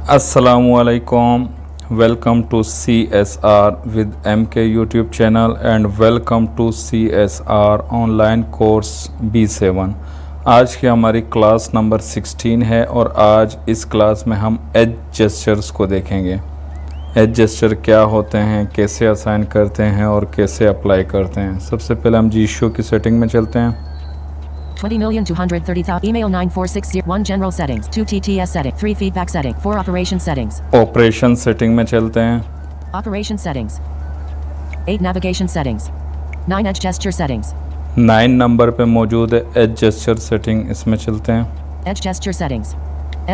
Assalamualaikum. Welcome to CSR with MK YouTube channel and welcome to CSR online course B7। आज की हमारी class number 16 है और आज इस क्लास में हम एज जेस्चर्स को देखेंगे। एज जेस्चर क्या होते हैं, कैसे असाइन करते हैं और कैसे अप्लाई करते हैं। सबसे पहले हम जीशो की सेटिंग में चलते हैं। 20,230,000 email 9460 general settings 2 TTS setting 3 feedback setting 4 operation settings operation setting में चलते हैं। operation settings 8 navigation settings 9 edge gesture settings 9 number पे मौजूद है एज जेस्चर सेटिंग, इसमें चलते हैं। edge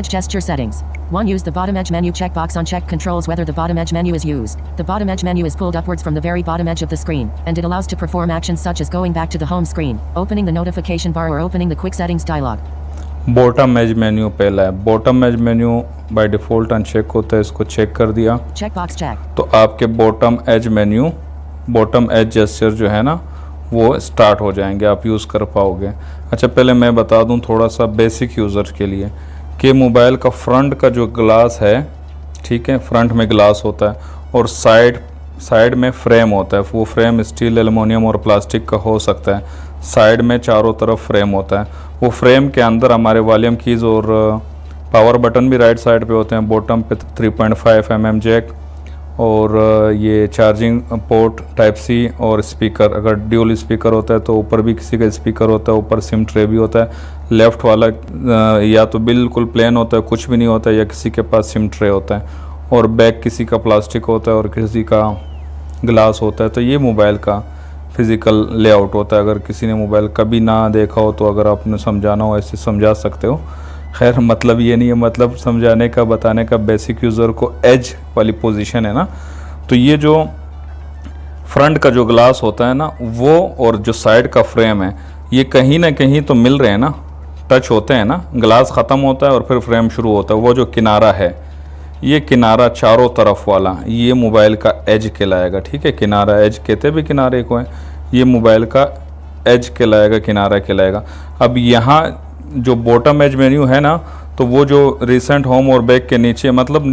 gesture settings 1 use the bottom edge menu checkbox on check controls whether the bottom edge menu is used. The bottom edge menu is pulled upwards from the very bottom edge of the screen and it allows to perform actions such as going back to the home screen, opening the notification bar or opening the quick settings dialog. Bottom edge menu पहला है। Bottom edge menu by default uncheck होता है, इसको check कर दिया checkbox check. तो आपके bottom edge menu, bottom edge gesture जो है ना वो स्टार्ट हो जाएंगे, आप यूज़ कर पाओगे। अच्छा, पहले मैं बता दूं थोड़ा सा बेसिक यूज़र के लिए कि मोबाइल का फ्रंट का जो ग्लास है, ठीक है, फ्रंट में ग्लास होता है और साइड में फ्रेम होता है। वो फ्रेम स्टील, एल्युमिनियम और प्लास्टिक का हो सकता है। साइड में चारों तरफ फ्रेम होता है। वो फ्रेम के अंदर हमारे वॉल्यूम कीज़ और पावर बटन भी राइट साइड पे होते हैं। बॉटम पे 3.5 mm जैक और ये चार्जिंग पोर्ट टाइप सी और स्पीकर। अगर ड्यूल स्पीकर होता है तो ऊपर भी किसी का स्पीकर होता है, ऊपर सिम ट्रे भी होता है। लेफ़्ट वाला या तो बिल्कुल प्लेन होता है, कुछ भी नहीं होता है, या किसी के पास सिम ट्रे होता है। और बैक किसी का प्लास्टिक होता है और किसी का ग्लास होता है। तो ये मोबाइल का फिज़िकल लेआउट होता है। अगर किसी ने मोबाइल कभी ना देखा हो तो अगर आपने समझाना हो ऐसे समझा सकते हो। खैर, मतलब ये नहीं है, मतलब समझाने का, बताने का, बेसिक यूज़र को एज वाली पोजीशन है ना। तो ये जो फ्रंट का जो ग्लास होता है ना वो और जो साइड का फ्रेम है ये कहीं ना कहीं तो मिल रहे हैं ना, टच होते हैं ना। ग्लास ख़त्म होता है और फिर फ्रेम शुरू होता है। वो जो किनारा है, ये किनारा चारों तरफ वाला, ये मोबाइल का एज कहलाएगा। ठीक है, किनारा, एज कहते भी किनारे को है, ये मोबाइल का एज कहलाएगा, किनारा कहलाएगा। अब यहाँ जो बॉटम एज मेन्यू है ना, तो वो जो रिसेंट, होम और बैक के नीचे, मतलब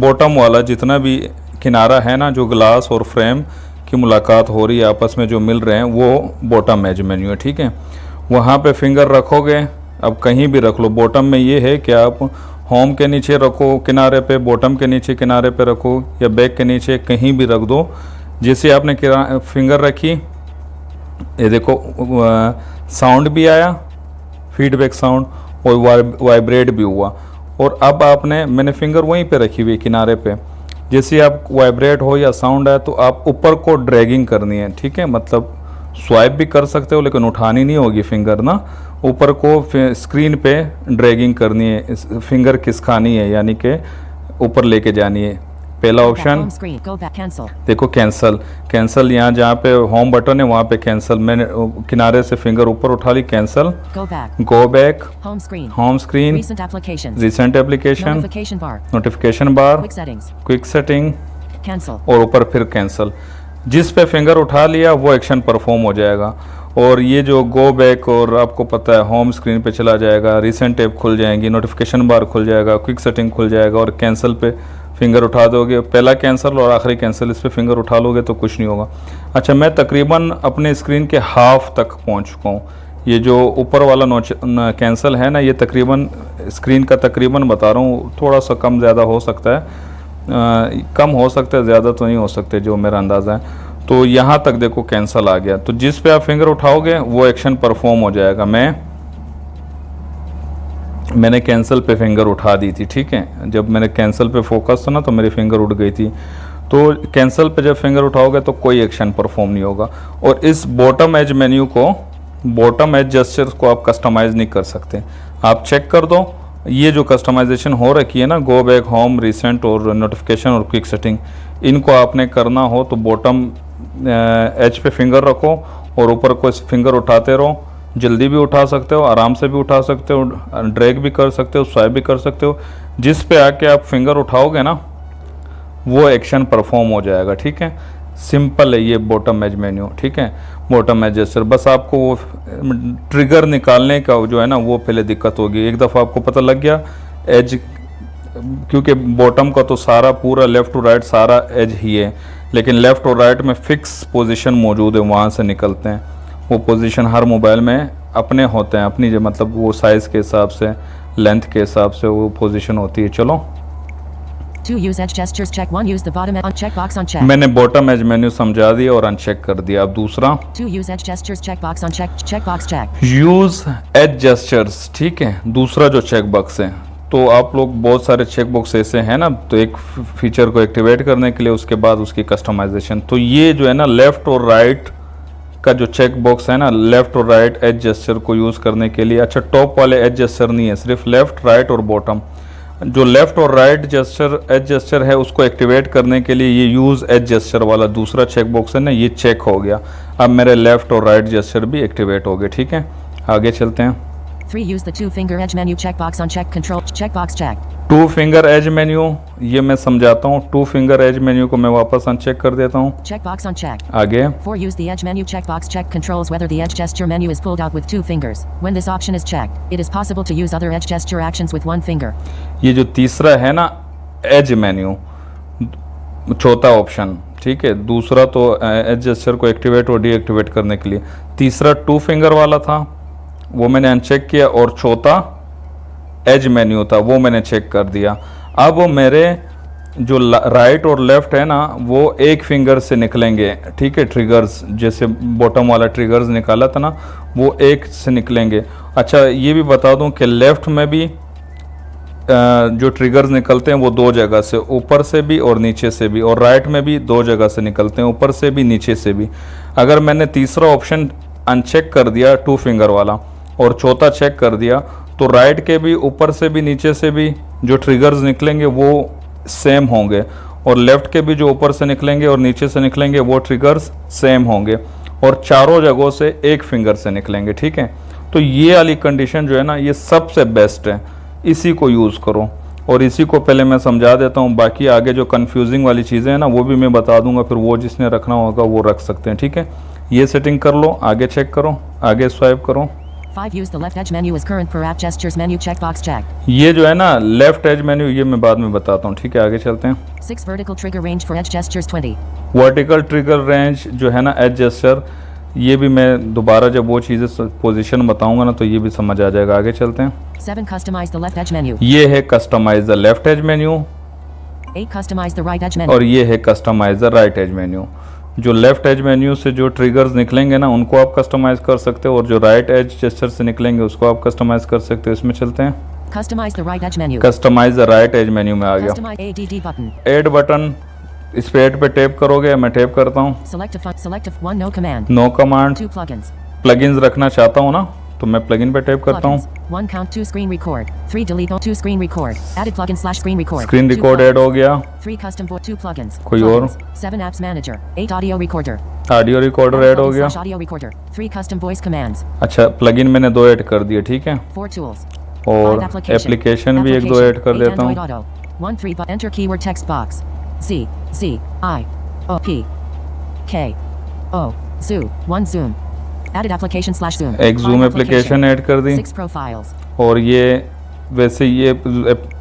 बॉटम वाला जितना भी किनारा है ना, जो ग्लास और फ्रेम की मुलाकात हो रही है, आपस में जो मिल रहे हैं, वो बॉटम एज मेन्यू है। ठीक है, वहाँ पे फिंगर रखोगे, अब कहीं भी रख लो। बॉटम में ये है कि आप होम के नीचे रखो किनारे पे, बॉटम के नीचे किनारे पे रखो, या बैक के नीचे कहीं भी रख दो। जैसे आपने फिंगर रखी, ये देखो साउंड भी आया, फीडबैक साउंड, और वाइब्रेट भी हुआ। और अब मैंने फिंगर वहीं पे रखी हुई किनारे पे। जैसे आप वाइब्रेट हो या साउंड आए तो आप ऊपर को ड्रैगिंग करनी है। ठीक है, मतलब स्वाइप भी कर सकते हो लेकिन उठानी नहीं होगी फिंगर ना, ऊपर को स्क्रीन पे ड्रैगिंग करनी है, फिंगर खिसकानी है, यानी कि ऊपर लेके जानी है। पहला ऑप्शन देखो, कैंसिल यहाँ जहाँ पे होम बटन है वहाँ पे कैंसिल। मैंने किनारे से फिंगर ऊपर उठा ली, cancel, go back, home screen, recent application, notification bar, quick setting और ऊपर फिर कैंसिल। जिस पे फिंगर उठा लिया वो एक्शन परफॉर्म हो जाएगा। और ये जो गो बैक, और आपको पता है होम स्क्रीन पे चला जाएगा, रिसेंट ऐप खुल जाएंगी, नोटिफिकेशन बार खुल जाएगा, क्विक सेटिंग खुल जाएगा, और कैंसिल पे फिंगर उठा दोगे, पहला कैंसिल और आखिरी कैंसिल, इस पे फिंगर उठा लोगे तो कुछ नहीं होगा। अच्छा, मैं तकरीबन अपने स्क्रीन के हाफ तक पहुंच चुका हूँ। ये जो ऊपर वाला कैंसिल है ना, ये तकरीबन स्क्रीन का तकरीबन बता रहा हूँ, थोड़ा सा कम ज़्यादा हो सकता है, कम हो सकता है, ज़्यादा तो नहीं हो सकते, जो मेरा अंदाज़ा है। तो यहाँ तक देखो कैंसिल आ गया। तो जिस पे आप फिंगर उठाओगे वो एक्शन परफॉर्म हो जाएगा। मैंने कैंसिल पे फिंगर उठा दी थी। ठीक है, जब मैंने कैंसिल पे फोकस था ना तो मेरी फिंगर उठ गई थी। तो कैंसिल पे जब फिंगर उठाओगे तो कोई एक्शन परफॉर्म नहीं होगा। और इस बॉटम एज मेन्यू को, बॉटम एज जेस्चर्स को आप कस्टमाइज़ नहीं कर सकते। आप चेक कर दो, ये जो कस्टमाइजेशन हो रखी है ना, गो बैक, होम, रिसेंट और नोटिफिकेशन और क्विक सेटिंग, इनको आपने करना हो तो बॉटम एज पे फिंगर रखो और ऊपर को फिंगर उठाते रहो। जल्दी भी उठा सकते हो, आराम से भी उठा सकते हो, ड्रैग भी कर सकते हो, स्वाइप भी कर सकते हो। जिस पे आके आप फिंगर उठाओगे ना वो एक्शन परफॉर्म हो जाएगा। ठीक है, सिंपल है ये बॉटम एज मेन्यू। ठीक है, बॉटम एज जेस्चर, बस आपको वो ट्रिगर निकालने का जो है ना वो पहले दिक्कत होगी। एक दफ़ा आपको पता लग गया एज क्योंकि बॉटम का तो सारा पूरा लेफ़्ट टू राइट सारा एज ही है, लेकिन लेफ़्ट और राइट में फ़िक्स पोजीशन मौजूद है, वहाँ से निकलते हैं। वो पोजीशन हर मोबाइल में अपने होते हैं, अपनी जो मतलब वो साइज़ के हिसाब से, लेंथ के हिसाब से वो पोजीशन होती है। चलो 2. Use edge gestures. Check 1. Use the bottom on checkbox on check. मैंने बॉटम एज मेन्यू समझा दिया और अनचेक कर दिया। अब दूसरा 2. Use edge gestures. Checkbox on checkbox check. Use edge gestures, ठीक है, दूसरा जो चेक बॉक्स है। तो आप लोग बहुत सारे चेक बॉक्स ऐसे हैं ना, तो एक फीचर को एक्टिवेट करने के लिए उसके बाद उसकी कस्टमाइजेशन, तो ये जो है ना लेफ़्ट और राइट का जो चेक बॉक्स है ना, लेफ़्ट और राइट एज जेस्चर को यूज़ करने के लिए, अच्छा टॉप वाले एज जेस्चर नहीं है, सिर्फ लेफ़्ट राइट और बॉटम। जो लेफ़्ट और राइट जेस्चर एज जेस्चर है उसको एक्टिवेट करने के लिए ये यूज़ एज जेस्चर वाला दूसरा चेक बॉक्स है ना, ये चेक हो गया। अब मेरे लेफ़्ट और राइट जेस्चर भी एक्टिवेट हो गए, ठीक है, आगे चलते हैं। 3. Use the 2 finger edge menu checkbox on check control checkbox check. 2 finger edge menu, ये मैं समझाता हूँ। 2 फिंगर एज मेन्यू को मैं वापस अनचेक कर देता हूँ। Checkbox on check. आगे 4. Use the edge menu checkbox check controls whether the edge gesture menu is pulled out with 2 fingers. When this option is checked, it is possible to use other edge gesture actions with 1 finger. ये जो तीसरा है ना as menu, चौथा option, ठीक है, दूसरा तो एज जेस्चर को एक्टिवेट और डीएक्टिवेट करने के लिए, तीसरा 2 फिंगर वाला था वो मैंने अनचेक किया, और चौथा एज मेन्यू था वो मैंने चेक कर दिया। अब मेरे जो राइट और लेफ्ट है ना वो एक फिंगर से निकलेंगे, ठीक है, ट्रिगर्स जैसे बॉटम वाला ट्रिगर्स निकाला था ना वो एक से निकलेंगे। अच्छा ये भी बता दूं कि लेफ्ट में भी जो ट्रिगर्स निकलते हैं वो 2 जगह से, ऊपर से भी और नीचे से भी, और राइट में भी 2 जगह से निकलते हैं, ऊपर से भी नीचे से भी। अगर मैंने तीसरा ऑप्शन अनचेक कर दिया 2 फिंगर वाला और चौथा चेक कर दिया, तो राइट के भी ऊपर से भी नीचे से भी जो ट्रिगर्स निकलेंगे वो सेम होंगे, और लेफ़्ट के भी जो ऊपर से निकलेंगे और नीचे से निकलेंगे वो ट्रिगर्स सेम होंगे, और चारों जगहों से एक फिंगर से निकलेंगे, ठीक है। तो ये वाली कंडीशन जो है ना ये सबसे बेस्ट है, इसी को यूज़ करो। और इसी को पहले मैं समझा देता हूँ, बाकी आगे जो कन्फ्यूजिंग वाली चीज़ें हैं ना वो भी मैं बता दूंगा, फिर वो जिसने रखना होगा वो रख सकते हैं, ठीक है। ये सेटिंग कर लो, आगे चेक करो, आगे स्वाइप करो। 5. Use the left edge menu as current per app gestures menu checkbox check. ये जो है ना लेफ्ट एज मेन्यू ये मैं बाद में बताता हूँ, ठीक है, आगे चलते हैं। 6. Vertical trigger range for edge gestures 20. Vertical trigger range जो है ना एज जेस्चर, ये भी मैं दोबारा जब वो चीज़ें पोजीशन बताऊंगा ना तो ये भी समझ आ जाएगा। आगे चलते हैं। 7. Customize the left edge menu. ये है customize the left edge menu, 8. Customize the right edge menu. और ये है customize the right edge menu. जो लेफ्ट एज मेन्यू से जो ट्रिगर्स निकलेंगे ना उनको आप कस्टमाइज कर सकते हो, और जो राइट एज जेस्चर से निकलेंगे उसको आप कस्टमाइज कर सकते हो। इसमें चलते हैं। Customize the right edge menu. Customize the right edge menu में आ गया। Customize ADD button. Add button, इस पे ऐड पे टैप करोगे, मैं टैप करता हूँ। Select a 1 no command. No command, 2 plugins. Plugins रखना चाहता हूँ ना तो मैं प्लगइन पे टैप करता हूँ। 1 count 2 screen record. 3 delete 2 screen record. Added plugin / screen record. Screen 2 record add हो गया। 3 custom 2 plugins. कोई और? Plugins. 7 apps manager. 8 audio recorder. Audio recorder add हो गया। / audio recorder. 3 custom voice commands. अच्छा प्लगइन मैंने 2 ऐड कर दिए, ठीक है, 4 tools. और 5 application. एप्लीकेशन भी 1-2 ऐड कर 8 देता Android हूँ। Auto. 1 3 but enter keyword text box. Z I O P K O Zoo 1 zoom. Added application / zoom. एक जूम एप्लीकेशन ऐड कर दी, 6 profiles. और ये वैसे ये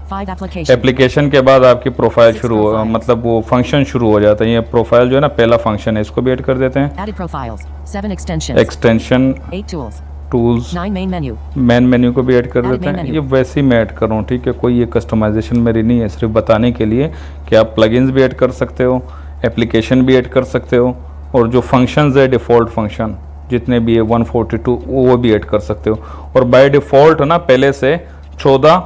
5 application. एप्लीकेशन के बाद आपकी प्रोफाइल 6 शुरू हो, profiles. मतलब वो फंक्शन शुरू हो जाता है। ये प्रोफाइल जो है ना पहला फंक्शन है, इसको भी ऐड कर देते हैं। Added profiles. 7 extensions. Extension, 8 tools. Tools, 9 main menu. Main menu को भी ऐड कर Added देते main हैं। menu. ये वैसे ही मैं ऐड कर रहा हूँ, ठीक है, कोई ये कस्टमाइजेशन मेरी नहीं है, सिर्फ बताने के लिए कि आप प्लगइन्स भी ऐड कर सकते हो, एप्लीकेशन भी ऐड कर सकते हो, और जो फंक्शंस है डिफ़ॉल्ट फंक्शन जितने भी है 142 वो भी ऐड कर सकते हो। और बाय डिफ़ॉल्ट ना पहले से 14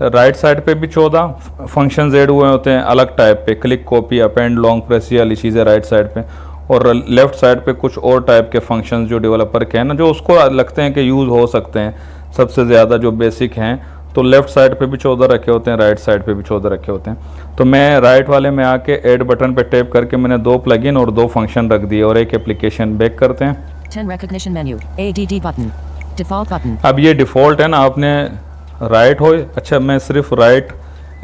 राइट साइड पे भी 14 फंक्शंस ऐड हुए होते हैं अलग टाइप पे, click, copy, append, long press, ये वाली चीज़ें राइट साइड पे, और लेफ्ट साइड पे कुछ और टाइप के फंक्शंस जो डेवलपर के हैं ना जो उसको लगते हैं कि यूज़ हो सकते हैं सबसे ज़्यादा जो बेसिक हैं, तो लेफ्ट साइड पे भी 14 रखे होते हैं, राइट साइड पे भी 14 रखे होते हैं। तो मैं राइट वाले में आके ऐड बटन पे टैप करके मैंने 2 प्लगइन और 2 फंक्शन रख दिए और एक एप्लीकेशन। बैक करते हैं। 10 recognition menu. ADD button. Default button. अब ये डिफ़ॉल्ट है ना, आपने राइट हो, अच्छा मैं सिर्फ राइट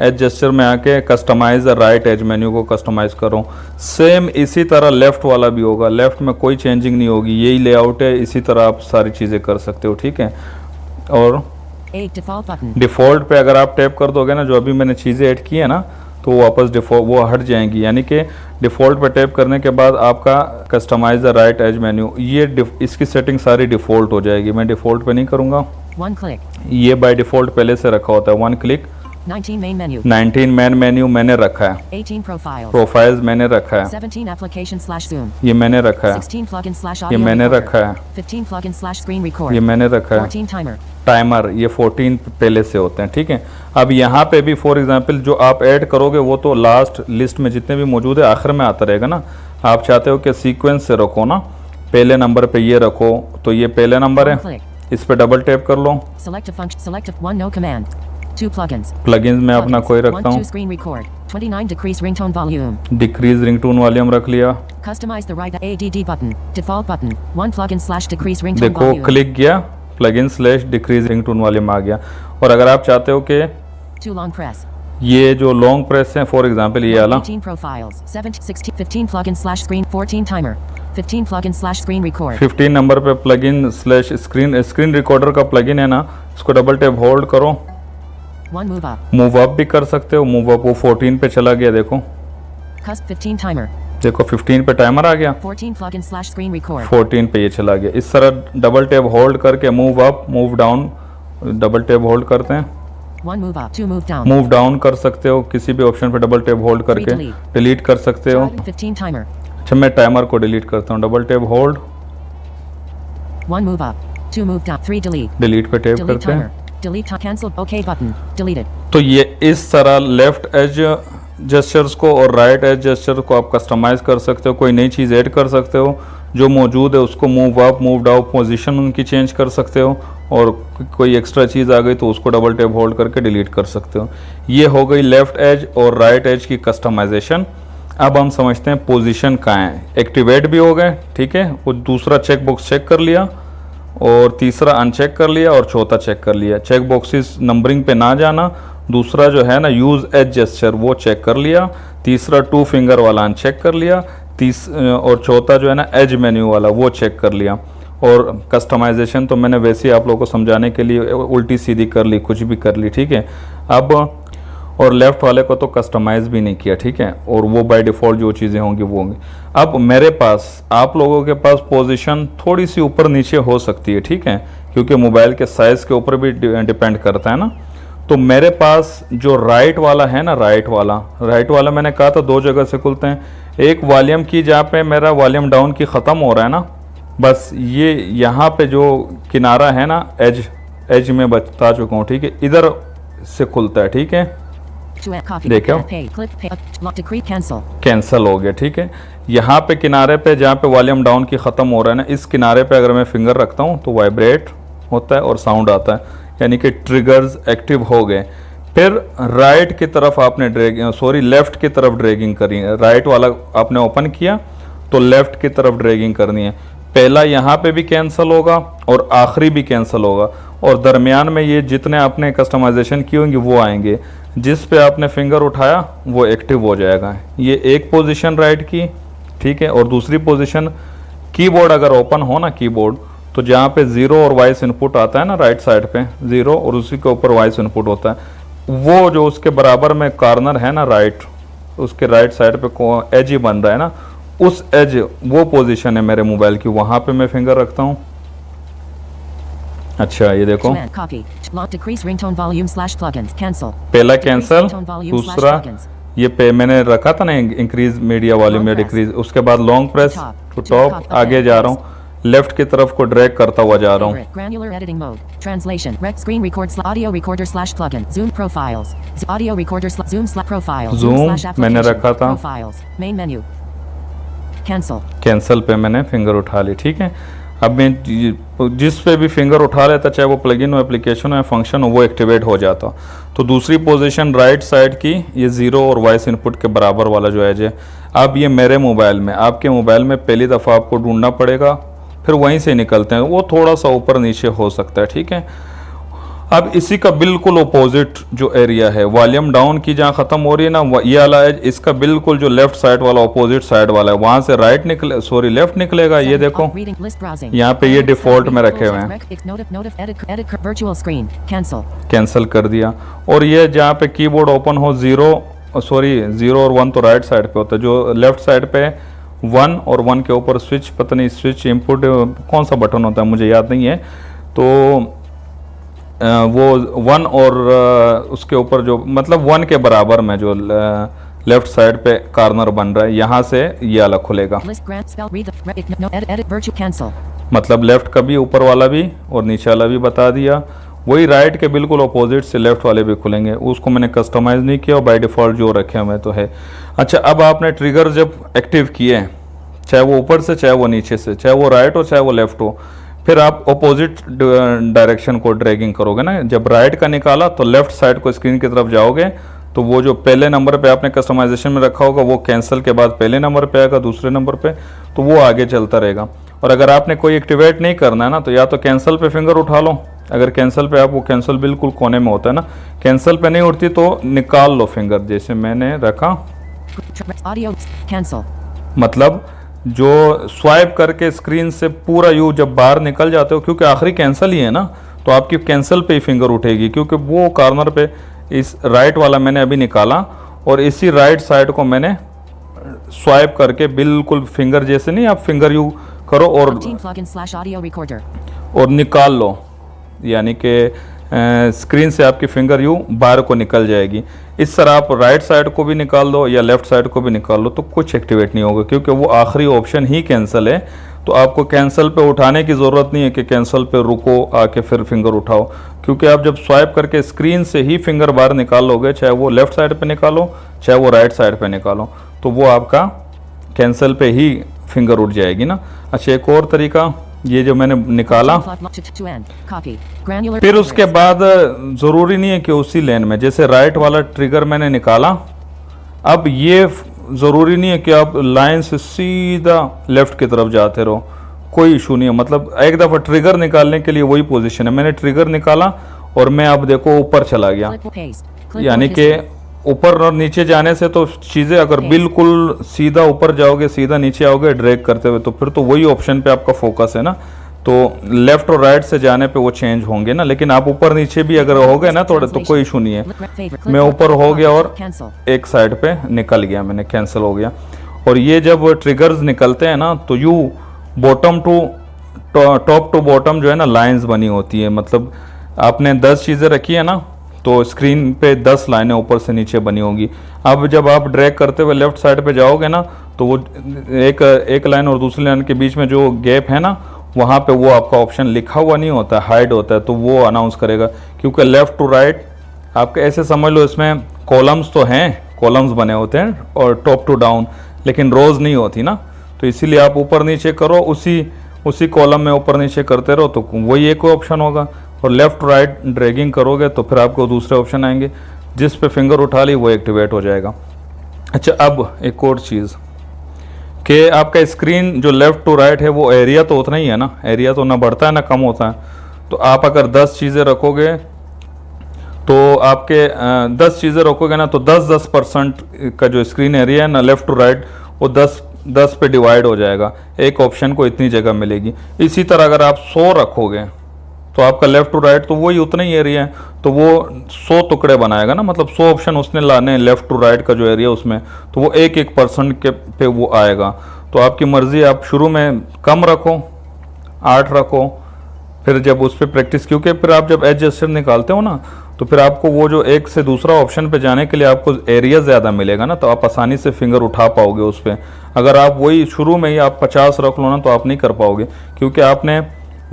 एज जेस्चर में आके कस्टमाइज राइट एज मेन्यू को कस्टमाइज करूँ। सेम इसी तरह लेफ़्ट वाला भी होगा, लेफ़्ट में कोई चेंजिंग नहीं होगी, यही लेआउट है, इसी तरह आप सारी चीज़ें कर सकते हो, ठीक है। और 8 default button. डिफ़ॉल्ट पे अगर आप टैप कर दोगे ना, जो अभी मैंने चीज़ें ऐड की है ना, तो वो वापस डिफ़ॉल्ट वो हट जाएंगी। यानी कि डिफ़ॉल्ट पे टैप करने के बाद आपका customize the right edge menu, ये इसकी सेटिंग सारी डिफ़ॉल्ट हो जाएगी। मैं डिफ़ॉल्ट पे नहीं करूँगा, 1 click. ये बाय डिफ़ॉल्ट पहले से रखा होता है। 1 click. 19 main menu. 19 main menu मैंने रखा है। 18 profiles. प्रोफाइल्स मैंने रखा है, 17 application slash zoom. ये मैंने रखा है। 16 plugin slash ये audio मैंने recorder. रखा है, 15 plugin slash screen record. ये मैंने रखा है। 14 timer. टाइमर, ये 14 पहले से होते हैं, ठीक है। अब यहाँ पे भी फॉर एग्जांपल जो आप ऐड करोगे वो तो लास्ट लिस्ट में जितने भी मौजूद है आखिर में आता रहेगा ना। आप चाहते हो कि सीक्वेंस से रखो ना, पहले नंबर पे ये रखो, तो ये पहले नंबर है, 1 click. इस पे डबल टैप कर लो। Select a function. Select a 1 no command. 2 plugins. Plugins में अपना Plugins. कोई 1 रखता 2 हूँ, screen record. 29 decrease ringtone volume. Decrease ringtone volume रख लिया। Customize the right ADD button. Default button. 1 plugin slash decrease ringtone देखो volume. Click किया, plugin slash decrease ringtone volume आ गया। और अगर आप चाहते हो कि 2 long press. ये जो लॉन्ग प्रेस है, फॉर एग्जांपल ये वाला, 18 profiles. 17 16 15 plugin slash screen. 14 timer. 15 plugin slash screen record. 15 number पे प्लगइन स्लैश स्क्रीन रिकॉर्डर का प्लगइन है ना, इसको डबल टैप होल्ड करो। 1 move up. मूव अप भी कर सकते हो, मूव अप वो 14 पे चला गया, देखो Cusp 15 timer. देखो 15 पे टाइमर आ गया, 14 plugin slash screen record. 14 पे ये चला गया। इस तरह डबल टैप होल्ड करके move up move down, double tap hold करते हैं, 1 move up. 2 move down. Move down कर सकते हो, किसी भी ऑप्शन पे डबल टैप होल्ड करके डिलीट कर सकते हो। 15 timer. अच्छा मैं टाइमर को डिलीट करता हूँ, double tap hold, 1 move up. 2 move down. 3 delete. Delete पे टैप Delete करते timer. हैं। Delete cancel. OK button. Deleted. तो ये इस तरह लेफ्ट एज जेस्चर्स को और राइट एज जेस्चर को आप कस्टमाइज कर सकते हो, कोई नई चीज़ ऐड कर सकते हो, जो मौजूद है उसको move up move down position उनकी चेंज कर सकते हो, और कोई एक्स्ट्रा चीज़ आ गई तो उसको डबल टैप होल्ड करके डिलीट कर सकते हो। ये हो गई लेफ्ट एज और राइट एज की कस्टमाइजेशन। अब हम समझते हैं पोजीशन कहाँ है। एक्टिवेट भी हो गए, ठीक है, वो दूसरा चेक बॉक्स चेक कर लिया, और तीसरा अनचेक कर लिया, और चौथा चेक कर लिया। चेक बॉक्सेस नंबरिंग पे ना जाना, दूसरा जो है ना यूज़ एज जेस्चर वो चेक कर लिया, तीसरा 2 फिंगर वाला अनचेक कर लिया, और चौथा जो है ना एज मेन्यू वाला वो चेक कर लिया। और कस्टमाइजेशन तो मैंने वैसे ही आप लोगों को समझाने के लिए उल्टी सीधी कर ली, कुछ भी कर ली, ठीक है। अब और लेफ़्ट वाले को तो कस्टमाइज़ भी नहीं किया, ठीक है, और वो बाय डिफ़ॉल्ट जो चीज़ें होंगी वो होंगी। अब मेरे पास, आप लोगों के पास पोजीशन थोड़ी सी ऊपर नीचे हो सकती है, ठीक है, क्योंकि मोबाइल के साइज़ के ऊपर भी डिपेंड करता है ना। तो मेरे पास जो राइट वाला है ना, राइट वाला मैंने कहा था 2 जगह से खुलते हैं। एक वॉल्यूम की जहाँ पे मेरा वॉल्यूम डाउन की ख़त्म हो रहा है ना, बस ये यहाँ पे जो किनारा है ना, एज में बता चुका हूँ, ठीक है, इधर से खुलता है, ठीक है। देखो कैंसिल हो गया, ठीक है। यहाँ पे किनारे पे जहाँ पे वॉल्यूम डाउन की ख़त्म हो रहा है ना, इस किनारे पे अगर मैं फिंगर रखता हूँ तो वाइब्रेट होता है और साउंड आता है, यानी कि ट्रिगर्स एक्टिव हो गए। फिर राइट की तरफ आपने लेफ़्ट की तरफ ड्रैगिंग करनी है। राइट वाला आपने ओपन किया तो लेफ़्ट की तरफ ड्रैगिंग करनी है। पहला यहाँ पे भी कैंसिल होगा और आखिरी भी कैंसिल होगा, और दरमियान में ये जितने आपने कस्टमाइजेशन की होंगी वो आएंगे। जिस पे आपने फिंगर उठाया वो एक्टिव हो जाएगा। ये एक पोजीशन राइट की, ठीक है, और दूसरी पोजीशन कीबोर्ड अगर ओपन हो ना कीबोर्ड, तो जहाँ पे 0 और वॉइस इनपुट आता है ना, राइट साइड पे 0 और उसी के ऊपर वॉइस इनपुट होता है, वो जो उसके बराबर में कॉर्नर है ना राइट, उसके राइट साइड पे एज ही बन रहा है ना, उस एज वो पोजीशन है मेरे मोबाइल की, वहाँ पे मैं फिंगर रखता हूँ। अच्छा ये देखो, पहला कैंसिल, दूसरा ये पे मैंने रखा था ना इंक्रीज मीडिया वॉल्यूम या डिक्रीज, उसके बाद लॉन्ग प्रेस टू टॉप, आगे जा रहा हूँ, लेफ्ट की तरफ को ड्रैग करता हुआ जा रहा हूँ। Granular editing mode. Translation. Rec screen record audio recorder slash plugin. Zoom profiles. Audio recorder zoom slash profiles. Zoom slash application. मैंने रखा था। Profiles. Main menu. Cancel. Cancel पे मैंने फिंगर उठा ली, ठीक है। अब मैं जिस पे भी फिंगर उठा लेता, चाहे वो प्लगइन हो, एप्लीकेशन हो या फंक्शन हो, वो एक्टिवेट हो जाता। तो दूसरी पोजीशन राइट साइड की ये 0 और वॉइस इनपुट के बराबर वाला जो एज है, अब ये मेरे मोबाइल में, आपके मोबाइल में पहली दफ़ा आपको ढूंढना पड़ेगा, फिर वहीं से निकलते हैं, वो थोड़ा सा ऊपर नीचे हो सकता है, ठीक है। अब इसी का बिल्कुल अपोजिट जो एरिया है, वॉल्यूम डाउन की जहाँ ख़त्म हो रही है ना, ये वाला एज, इसका बिल्कुल जो लेफ्ट साइड वाला अपोजिट साइड वाला है, वहाँ से राइट निकले, सॉरी लेफ्ट निकलेगा। ये देखो यहाँ पे ये डिफ़ॉल्ट में रखे हुए हैं, कैंसिल कर दिया। और ये जहाँ पे कीबोर्ड ओपन हो, ज़ीरो और 1 तो राइट साइड पे होता है, जो लेफ्ट साइड पे 1 और 1 के ऊपर स्विच, पता नहीं स्विच इनपुट कौन सा बटन होता है मुझे याद नहीं है, तो वो 1 और उसके ऊपर जो मतलब 1 के बराबर में जो लेफ्ट साइड पे कॉर्नर बन रहा है, यहाँ से ये अलग खुलेगा। मतलब लेफ्ट का भी, ऊपर वाला भी और नीचे वाला भी बता दिया। वही राइट के बिल्कुल अपोजिट से लेफ्ट वाले भी खुलेंगे, उसको मैंने कस्टमाइज़ नहीं किया और बाय डिफ़ॉल्ट जो रखे हुए तो है। अच्छा, अब आपने ट्रिगर जब एक्टिव किए, चाहे वो ऊपर से, चाहे वो नीचे से, चाहे वो राइट हो, चाहे वो लेफ्ट हो, फिर आप अपोजिट डायरेक्शन को ड्रैगिंग करोगे ना। जब राइट का निकाला तो लेफ्ट साइड को स्क्रीन की तरफ जाओगे, तो वो जो पहले नंबर पे आपने कस्टमाइजेशन में रखा होगा वो कैंसिल के बाद पहले नंबर पे आएगा, दूसरे नंबर पे, तो वो आगे चलता रहेगा। और अगर आपने कोई एक्टिवेट नहीं करना है ना, तो या तो कैंसिल पे फिंगर उठा लो। अगर कैंसिल पे, आप वो कैंसिल बिल्कुल कोने में होता है ना, कैंसिल पे नहीं उठती तो निकाल लो फिंगर, जैसे मैंने रखा। मतलब जो स्वाइप करके स्क्रीन से पूरा यू जब बाहर निकल जाते हो, क्योंकि आखिरी कैंसिल ही है ना, तो आपकी कैंसिल पे ही फिंगर उठेगी, क्योंकि वो कॉर्नर पे इस राइट वाला मैंने अभी निकाला और इसी राइट साइड को मैंने स्वाइप करके बिल्कुल फिंगर, जैसे नहीं आप फिंगर यू करो और निकाल लो, यानी कि स्क्रीन से आपकी फिंगर यू बाहर को निकल जाएगी। इस तरह आप राइट साइड को भी निकाल दो या लेफ्ट साइड को भी निकाल लो, तो कुछ एक्टिवेट नहीं होगा, क्योंकि वो आखिरी ऑप्शन ही कैंसिल है। तो आपको कैंसिल पे उठाने की ज़रूरत नहीं है कि कैंसिल पे रुको आके फिर फिंगर उठाओ, क्योंकि आप जब स्वाइप करके स्क्रीन से ही फिंगर बाहर निकाल लोगे, चाहे वो लेफ्ट साइड पे निकालो चाहे वो राइट साइड पे निकालो, तो वो आपका कैंसिल पे ही फिंगर उठ जाएगी ना। अच्छा, एक और तरीका, ये जो मैंने निकाला, फिर उसके बाद ज़रूरी नहीं है कि उसी लेन में, जैसे राइट वाला ट्रिगर मैंने निकाला, अब ये ज़रूरी नहीं है कि आप लाइन से सीधा लेफ्ट की तरफ जाते रहो, कोई इशू नहीं है। मतलब एक दफ़ा ट्रिगर निकालने के लिए वही पोजीशन है, मैंने ट्रिगर निकाला और मैं अब देखो ऊपर चला गया, यानी कि ऊपर और नीचे जाने से तो चीज़ें, अगर बिल्कुल सीधा ऊपर जाओगे, सीधा नीचे आओगे ड्रैग करते हुए, तो फिर तो वही ऑप्शन पे आपका फोकस है ना, तो लेफ्ट और राइट से जाने पे वो चेंज होंगे ना। लेकिन आप ऊपर नीचे भी अगर हो गए ना थोड़े, तो कोई इशू नहीं है। मैं ऊपर हो गया और एक साइड पे निकल गया, मैंने कैंसिल हो गया। और ये जब ट्रिगर्स निकलते हैं ना, तो you bottom to top to bottom जो है ना लाइंस बनी होती है, मतलब आपने 10 चीज़ें रखी है ना, तो स्क्रीन पे 10 लाइनें ऊपर से नीचे बनी होगी। अब जब आप ड्रैग करते हुए लेफ्ट साइड पे जाओगे ना, तो वो एक लाइन और दूसरी लाइन के बीच में जो गैप है ना, वहाँ पे वो आपका ऑप्शन लिखा हुआ नहीं होता, हाइड होता है, तो वो अनाउंस करेगा। क्योंकि लेफ़्ट टू राइट आपके ऐसे समझ लो, इसमें कॉलम्स तो हैं, कॉलम्स बने होते हैं और टॉप टू डाउन, लेकिन रोज़ नहीं होती ना, तो इसीलिए आप ऊपर नीचे करो, उसी कॉलम में ऊपर नीचे करते रहो, तो वही एक ऑप्शन होगा। और लेफ़्ट टू राइट ड्रैगिंग करोगे तो फिर आपको दूसरे ऑप्शन आएंगे, जिस पे फिंगर उठा ली वो एक्टिवेट हो जाएगा। अच्छा, अब एक और चीज़ कि आपका स्क्रीन जो लेफ़्ट टू राइट है, वो एरिया तो उतना ही है ना, एरिया तो ना बढ़ता है ना कम होता है। तो आप अगर 10 चीज़ें रखोगे, तो आपके 10 चीज़ें रखोगे ना, तो 10% का जो स्क्रीन एरिया है ना लेफ़्ट टू राइट, वो 10 पे डिवाइड हो जाएगा, एक ऑप्शन को इतनी जगह मिलेगी। इसी तरह अगर आप 100 रखोगे, तो आपका लेफ़्ट टू राइट तो वही उतना ही एरिया है, तो वो 100 टुकड़े बनाएगा ना, मतलब 100 ऑप्शन उसने लाने लेफ़्ट टू राइट का जो एरिया उसमें, तो वो 1% के पे वो आएगा। तो आपकी मर्ज़ी, आप शुरू में कम रखो, 8 रखो, फिर जब उस पर प्रैक्टिस, क्योंकि फिर आप जब एज जेस्चर निकालते हो ना, तो फिर आपको वो जो एक से दूसरा ऑप्शन पे जाने के लिए आपको एरिया ज़्यादा मिलेगा ना, तो आप आसानी से फिंगर उठा पाओगे उस पर। अगर आप वही शुरू में ही आप 50 रख लो ना, तो आप नहीं कर पाओगे, क्योंकि आपने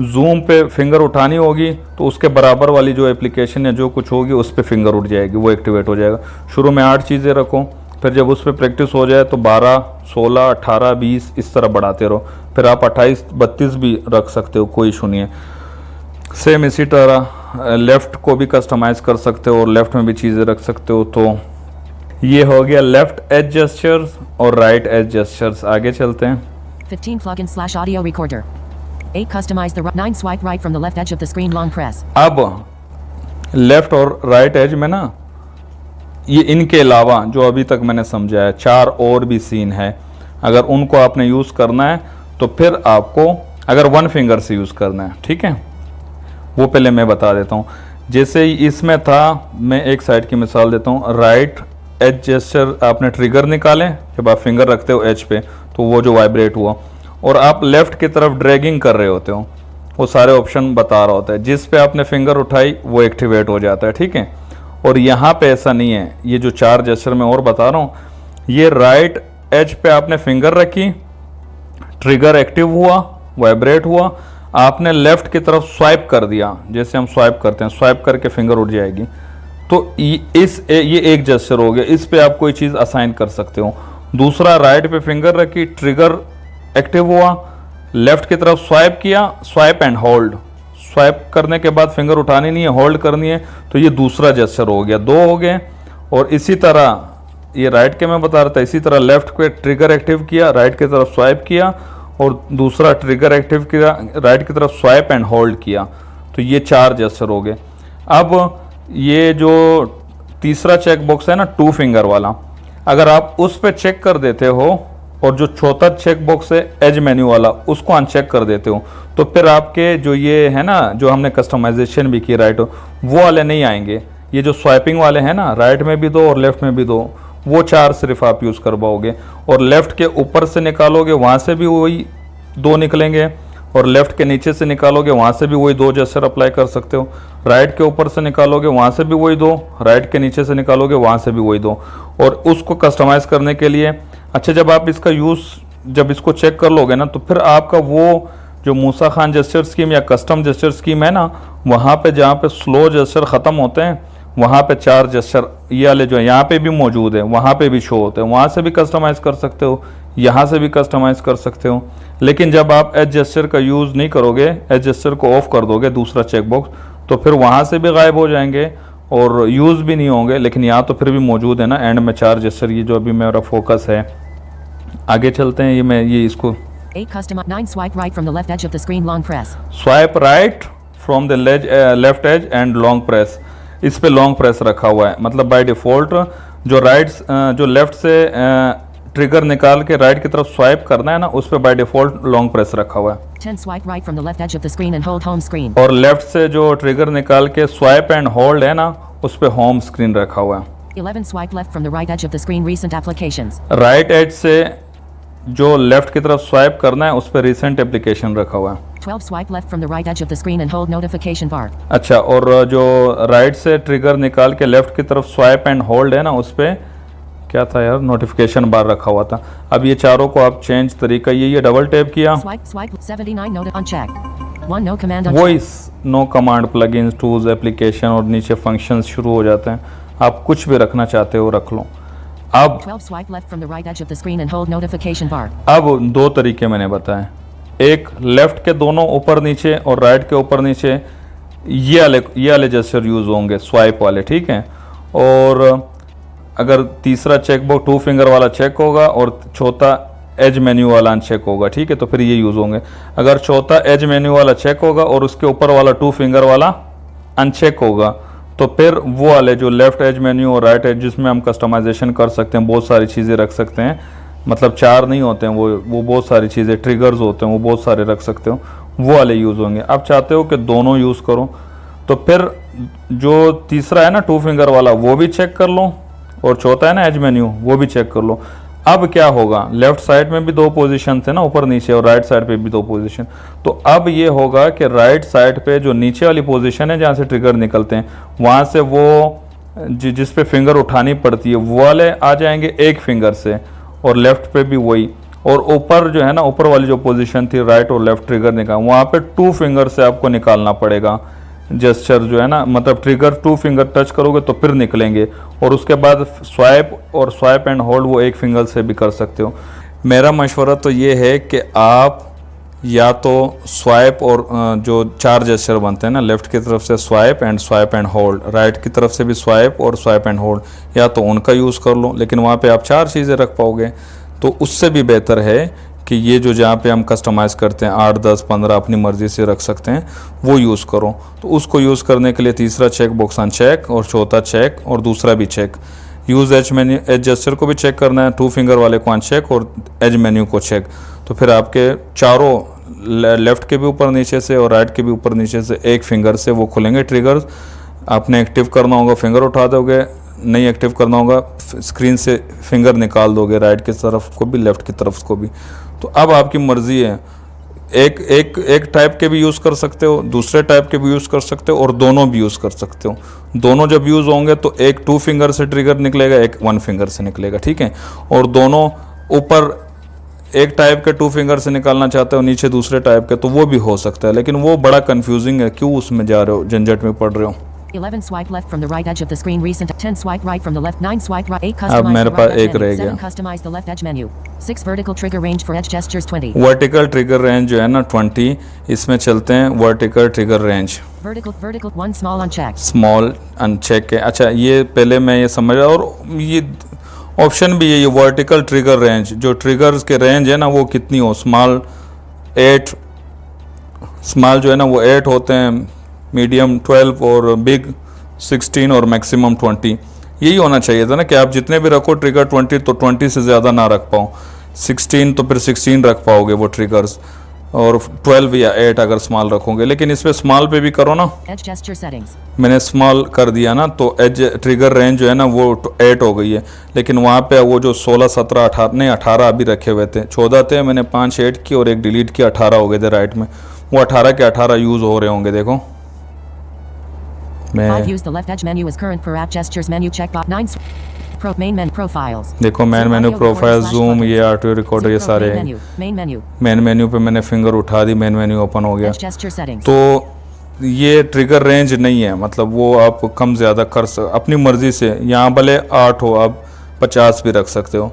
जूम पे फिंगर उठानी होगी, तो उसके बराबर वाली जो एप्लीकेशन या जो कुछ होगी उस पर फिंगर उठ जाएगी, वो एक्टिवेट हो जाएगा। शुरू में 8 चीज़ें रखो, फिर जब उस पर प्रैक्टिस हो जाए तो 12, 16, 18, 20 इस तरह बढ़ाते रहो, फिर आप 28, 32 भी रख सकते हो, कोई इशू नहीं है। सेम इसी तरह लेफ़्ट को भी कस्टमाइज़ कर सकते हो और लेफ़्ट में भी चीज़ें रख सकते हो। तो ये हो गया लेफ़्ट एज जेस्चर्स और राइट एज जेस्चर्स। आगे चलते हैं। 15 plugin/audio recorder. 8 customize the 9 swipe right from the left edge of the screen long press. अब लेफ़्ट और राइट एज में ना, ये इनके अलावा जो अभी तक मैंने समझा है 4 और भी सीन है। अगर उनको आपने यूज़ करना है तो फिर आपको अगर 1 फिंगर से यूज़ करना है, ठीक है, वो पहले मैं बता देता हूँ। जैसे इसमें था, मैं एक साइड की मिसाल देता हूँ। राइट एज जेस्चर आपने ट्रिगर निकालें, जब आप फिंगर रखते हो एज पे तो वो जो वाइब्रेट हुआ, और आप लेफ़्ट की तरफ ड्रैगिंग कर रहे होते हो, वो सारे ऑप्शन बता रहा होता है। जिस पे आपने फिंगर उठाई वो एक्टिवेट हो जाता है, ठीक है। और यहाँ पे ऐसा नहीं है, ये जो 4 जेस्चर मैं और बता रहा हूँ, ये राइट एज पे आपने फिंगर रखी, ट्रिगर एक्टिव हुआ, वाइब्रेट हुआ, आपने लेफ्ट की तरफ स्वाइप कर दिया, जैसे हम स्वाइप करते हैं, स्वाइप करके फिंगर उठ जाएगी, तो ये एक जेस्चर हो गया। इस पे आप कोई चीज़ असाइन कर सकते हो। दूसरा, राइट पे फिंगर रखी, ट्रिगर एक्टिव हुआ, लेफ्ट की तरफ स्वाइप किया, स्वाइप एंड होल्ड, स्वाइप करने के बाद फिंगर उठानी नहीं है, होल्ड करनी है, तो ये दूसरा जेस्चर हो गया, 2 हो गए। और इसी तरह ये राइट के मैं बता रहा था, इसी तरह लेफ्ट पे ट्रिगर एक्टिव किया, राइट की तरफ स्वाइप किया, और दूसरा ट्रिगर एक्टिव किया, राइट की तरफ स्वाइप एंड होल्ड किया, तो ये 4 जेस्चर हो गए। अब ये जो तीसरा चेक बॉक्स है ना 2 फिंगर वाला, अगर आप उस पर चेक कर देते हो और जो चौथा चेक बॉक्स है एज मेन्यू वाला उसको अनचेक कर देते हो, तो फिर आपके जो ये है ना, जो हमने कस्टमाइजेशन भी की राइट, वो वाले नहीं आएंगे। ये जो स्वाइपिंग वाले हैं ना, राइट में भी 2 और लेफ्ट में भी 2, वो 4 सिर्फ आप यूज़ कर पाओगे। और लेफ्ट के ऊपर से निकालोगे, वहाँ से भी वही 2 निकलेंगे, और लेफ्ट के नीचे से निकालोगे, वहाँ से भी वही 2 जेस्चर अप्लाई कर सकते हो। राइट के ऊपर से निकालोगे, वहाँ से भी वही 2, राइट के नीचे से निकालोगे, वहाँ से भी वही 2। और उसको कस्टमाइज़ करने के लिए, अच्छा, जब आप इसका यूज़, जब इसको चेक कर लोगे ना, तो फिर आपका वो जो मूसा खान जेस्चर स्कीम या कस्टम जेस्चर स्कीम है ना, वहाँ पे जहाँ पे स्लो जेस्चर ख़त्म होते हैं, वहाँ पे 4 जेस्चर ये वाले जो है यहाँ पे भी मौजूद है, वहाँ पे भी शो होते हैं, वहाँ से भी कस्टमाइज़ कर सकते हो, यहाँ से भी कस्टमाइज़ कर सकते हो। लेकिन जब आप एज जेस्चर का यूज़ नहीं करोगे, एज जेस्चर को ऑफ कर दोगे, दूसरा चेक बॉक्स, तो फिर वहाँ से भी गायब हो जाएंगे और यूज़ भी नहीं होंगे। लेकिन यहाँ तो फिर भी मौजूद है ना, एंड में 4 जेस्चर, ये जो अभी मेरा फोकस है। आगे चलते हैं, ये इसको 9 swipe right from the left edge of the screen, long press. Swipe right from the left edge and long press, इस पे लॉन्ग प्रेस रखा हुआ है। मतलब बाय डिफ़ॉल्ट जो लेफ्ट से ट्रिगर निकाल के राइट की तरफ स्वाइप करना है ना, उस पे बाय डिफ़ॉल्ट लॉन्ग प्रेस रखा हुआ है। 10 swipe right from the left edge of the screen and hold home screen. और लेफ्ट से जो ट्रिगर निकाल के स्वाइप एंड होल्ड है ना, उस पे होम स्क्रीन रखा हुआ है। 11 swipe left from the right edge of the screen, recent applications. Right edge से जो लेफ्ट की तरफ स्वाइप करना है, उस पे रिसेंट एप्लीकेशन रखा हुआ है। 12 swipe left from the right edge of the screen and hold notification bar. अच्छा, और जो राइट से ट्रिगर निकाल के लेफ्ट की तरफ स्वाइप एंड होल्ड है ना, उस पे क्या था यार, नोटिफिकेशन बार रखा हुआ था। अब ये चारों को आप चेंज तरीका, ये डबल टैप किया, Swipe 79 note on check. 1 no command on check. Voice no command, plugins, tools, application, और नीचे फंक्शंस शुरू हो जाते हैं। आप कुछ भी रखना चाहते हो रख लो। अब 12 swipe left from the right edge of the screen and hold notification bar. अब 2 तरीके मैंने बताए, एक लेफ्ट के दोनों ऊपर नीचे और राइट के ऊपर नीचे, ये वाले जेस्चर यूज़ होंगे, स्वाइप वाले, ठीक है। और अगर तीसरा चेक बॉक्स 2 फिंगर वाला चेक होगा और चौथा एज मेन्यू वाला अनचेक होगा, ठीक है, तो फिर ये यूज़ होंगे। अगर चौथा एज मेन्यू वाला चेक होगा और उसके ऊपर वाला 2 फिंगर वाला अनचेक होगा, तो फिर वो वाले जो लेफ्ट एज मेन्यू और राइट एज, जिसमें हम कस्टमाइजेशन कर सकते हैं, बहुत सारी चीज़ें रख सकते हैं, मतलब 4 नहीं होते हैं, वो बहुत सारी चीज़ें, ट्रिगर्स होते हैं, वो बहुत सारे रख सकते हो, वो वाले यूज़ होंगे। आप चाहते हो कि दोनों यूज़ करो, तो फिर जो तीसरा है ना 2 फिंगर वाला, वो भी चेक कर लो, और चौथा है ना एज मेन्यू, वो भी चेक कर लो। अब क्या होगा, लेफ्ट साइड में भी 2 पोजीशन थे ना, ऊपर नीचे, और राइट साइड पे भी 2 पोजीशन। तो अब ये होगा कि राइट साइड पे जो नीचे वाली पोजीशन है, जहाँ से ट्रिगर निकलते हैं, वहाँ से वो जिस पे फिंगर उठानी पड़ती है, वो वाले आ जाएंगे एक फिंगर से, और लेफ्ट पे भी वही। और ऊपर जो है ना, ऊपर वाली जो पोजीशन थी, राइट और लेफ्ट ट्रिगर निकाल, वहाँ पे 2 फिंगर से आपको निकालना पड़ेगा जेस्चर जो है ना, मतलब ट्रिगर 2 फिंगर टच करोगे तो फिर निकलेंगे। और उसके बाद स्वाइप एंड होल्ड वो 1 फिंगर से भी कर सकते हो। मेरा मशवरा तो ये है कि आप या तो स्वाइप और जो 4 जेस्चर बनते हैं ना, लेफ्ट की तरफ से स्वाइप एंड होल्ड, राइट की तरफ से भी स्वाइप एंड होल्ड, या तो उनका यूज़ कर लो, लेकिन वहाँ पे आप 4 चीज़ें रख पाओगे। तो उससे भी बेहतर है कि ये जो जहाँ पे हम कस्टमाइज़ करते हैं 8, 10, 15 अपनी मर्ज़ी से रख सकते हैं, वो यूज़ करो। तो उसको यूज़ करने के लिए तीसरा चेक बॉक्स अनचेक और चौथा चेक और दूसरा भी check. Use edge menu, edge gesture को भी चेक करना है, 2 फिंगर वाले को अनचेक और एज मेन्यू को चेक। तो फिर आपके चारों लेफ़्ट के भी ऊपर नीचे से और राइट के भी ऊपर नीचे से एक फिंगर से वो खुलेंगे ट्रिगर्स। आपने एक्टिव करना होगा फिंगर उठा दोगे, नहीं एक्टिव करना होगा स्क्रीन से फिंगर निकाल दोगे, राइट की तरफ को भी लेफ़्ट की तरफ को भी। तो अब आपकी मर्ज़ी है, एक टाइप के भी यूज़ कर सकते हो, दूसरे टाइप के भी यूज़ कर सकते हो और दोनों भी यूज़ कर सकते हो। दोनों जब यूज़ होंगे तो एक 2 फिंगर से ट्रिगर निकलेगा, एक 1 फिंगर से निकलेगा, ठीक है। और दोनों ऊपर एक टाइप के 2 फिंगर से निकालना चाहते हो, नीचे दूसरे टाइप के, तो वो भी हो सकता है, लेकिन वो बड़ा कन्फ्यूजिंग है, क्यों उसमें जा रहे हो, झंझट में पड़ रहे हो। 11 swipe left from the right edge of the screen recent 10 swipe right from the left 9 swipe right 8 अब customize मेरे the पास right एक edge रह menu गया। 7 customize the left edge menu 6 vertical trigger range for edge gestures 20 vertical trigger range जो है ना 20, इसमें चलते हैं vertical trigger range vertical 1 small unchecked small uncheck है। अच्छा, ये पहले मैं ये समझ रहा, और ये ऑप्शन भी है, ये वर्टिकल ट्रिगर रेंज, जो ट्रिगर्स के रेंज है ना वो कितनी हो, स्मॉल 8, स्मॉल जो है ना वो 8 होते हैं, मीडियम 12 और बिग 16 और मैक्सिमम 20। यही होना चाहिए था ना कि आप जितने भी रखो ट्रिगर 20, तो 20 से ज़्यादा ना रख पाओ, 16 तो फिर 16 रख पाओगे वो ट्रिगर्स, और 12 या 8 अगर स्मॉल रखोगे। लेकिन इस पे स्मॉल पे भी करो ना, edge gesture settings मैंने स्मॉल कर दिया ना, तो एज ट्रिगर रेंज जो है ना वो 8 हो गई है। लेकिन वहाँ पे वो जो 16, 17, 18 नहीं 18 अभी रखे हुए थे, 14 थे, मैंने 5 ऐड की और एक डिलीट की, 18 हो गए थे राइट में। वो 18 के 18 यूज़ हो रहे होंगे। देखो 5 use the left edge menu as current per app gestures menu checkbox 9 pro main menu profiles देखो मेन मेन्यू, प्रोफाइल, जूम, ये ऑडियो रिकॉर्डर, ये सारे हैं। मेन मेन्यू पे मैंने फिंगर उठा दी, मेन मेन्यू ओपन हो गया। edge gesture settings तो ये ट्रिगर रेंज नहीं है, मतलब वो आप कम ज़्यादा कर अपनी मर्ज़ी से, यहाँ भले 8 हो, आप 50 भी रख सकते हो।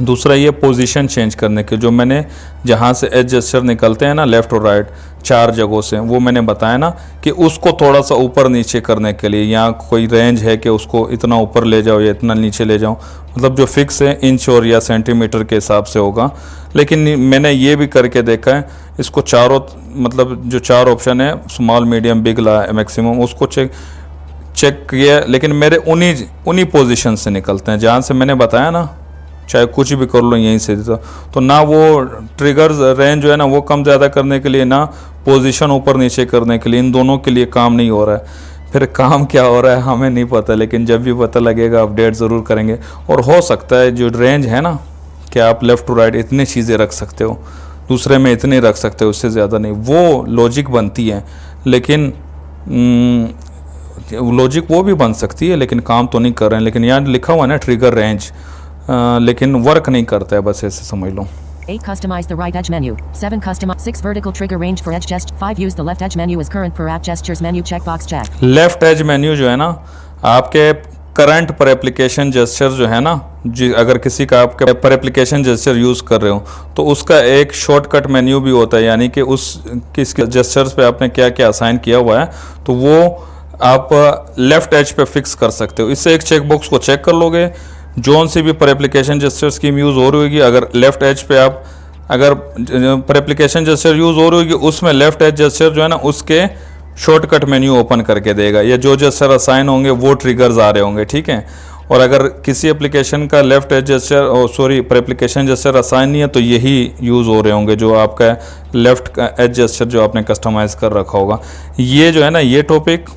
दूसरा ये पोजीशन चेंज करने के, जो मैंने जहाँ से एज जेस्चर निकलते हैं ना लेफ़्ट और राइट 4 जगहों से, वो मैंने बताया ना कि उसको थोड़ा सा ऊपर नीचे करने के लिए यहाँ कोई रेंज है कि उसको इतना ऊपर ले जाओ या इतना नीचे ले जाओ, मतलब जो फिक्स है इंच और या सेंटीमीटर के हिसाब से होगा। लेकिन मैंने ये भी करके देखा है, इसको चारों, मतलब जो 4 ऑप्शन है स्मॉल, मीडियम, बिग, मैक्सिमम, उसको चेक किया, लेकिन मेरे उन्हीं पोजीशन से निकलते हैं जहाँ से मैंने बताया ना, चाहे कुछ भी कर लो यहीं से। तो ना वो ट्रिगर्स रेंज जो है ना वो कम ज़्यादा करने के लिए, ना पोजीशन ऊपर नीचे करने के लिए, इन दोनों के लिए काम नहीं हो रहा है। फिर काम क्या हो रहा है हमें नहीं पता, लेकिन जब भी पता लगेगा अपडेट ज़रूर करेंगे। और हो सकता है जो रेंज है ना कि आप लेफ़्ट टू राइट इतनी चीज़ें रख सकते हो, दूसरे में इतने रख सकते हो, उससे ज़्यादा नहीं, वो लॉजिक बनती है। लेकिन लॉजिक वो भी बन सकती है, लेकिन काम तो नहीं कर रहे हैं। लेकिन यहाँ लिखा हुआ है ना ट्रिगर रेंज, लेकिन वर्क नहीं करता है, बस ऐसे समझ लो। 8 customize the right edge menu 7 customize 6 vertical trigger range for edge gest 5 use the left edge menu as current per app gestures menu checkbox check। Left edge menu जो है ना आपके करंट पर एप्लीकेशन जेस्चर जो है ना, अगर किसी का आपके पर एप्लीकेशन जेस्चर यूज़ कर रहे हो तो उसका एक शॉर्टकट मेन्यू भी होता है, यानी कि उस किस जेस्चर्स पे आपने क्या क्या असाइन किया हुआ है, तो वो आप लेफ्ट एज पे फिक्स कर सकते हो। इससे एक चेक बॉक्स को चेक कर लोगे, जोन सी भी पर एप्लीकेशन जेस्चर स्कीम यूज़ हो रही होगी, अगर लेफ्ट एज पे आप अगर पर एप्लीकेशन जेस्चर यूज़ हो रही होगी उसमें लेफ्ट एज जेस्चर जो है ना उसके शॉर्टकट मेन्यू ओपन करके देगा, या जो जेस्चर असाइन होंगे वो ट्रिगर्स आ रहे होंगे, ठीक है। और अगर किसी एप्लीकेशन का लेफ्ट एज जेस्चर पर एप्लीकेशन जेस्चर असाइन नहीं है तो यही यूज़ हो रहे होंगे, जो आपका लेफ्ट एज जेस्चर जो आपने कस्टमाइज़ कर रखा होगा। ये जो है ना ये टॉपिक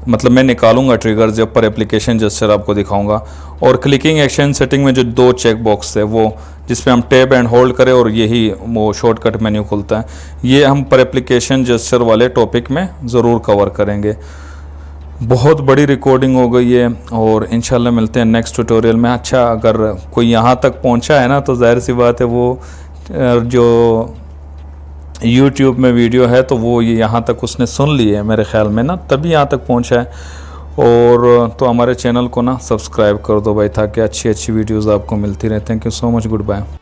मतलब मैं निकालूंगा ट्रिगर जब पर एप्लीकेशन जेस्चर आपको दिखाऊंगा। और क्लिकिंग एक्शन सेटिंग में जो 2 चेक बॉक्स है वो जिसपे हम टैब एंड होल्ड करें और यही वो शॉर्टकट मेन्यू खुलता है, ये हम पर एप्लीकेशन जेस्चर वाले टॉपिक में ज़रूर कवर करेंगे। बहुत बड़ी रिकॉर्डिंग हो गई है और इंशाल्लाह मिलते हैं नेक्स्ट ट्यूटोरियल में। अच्छा, अगर कोई यहाँ तक पहुँचा है ना तो जाहिर सी बात है वो जो YouTube में वीडियो है तो वो ये यहाँ तक उसने सुन ली है मेरे ख्याल में ना, तभी यहाँ तक पहुँचा है। और तो हमारे चैनल को ना सब्सक्राइब कर दो भाई, ताकि अच्छी अच्छी वीडियोस आपको मिलती रहे। Thank you so much, good bye.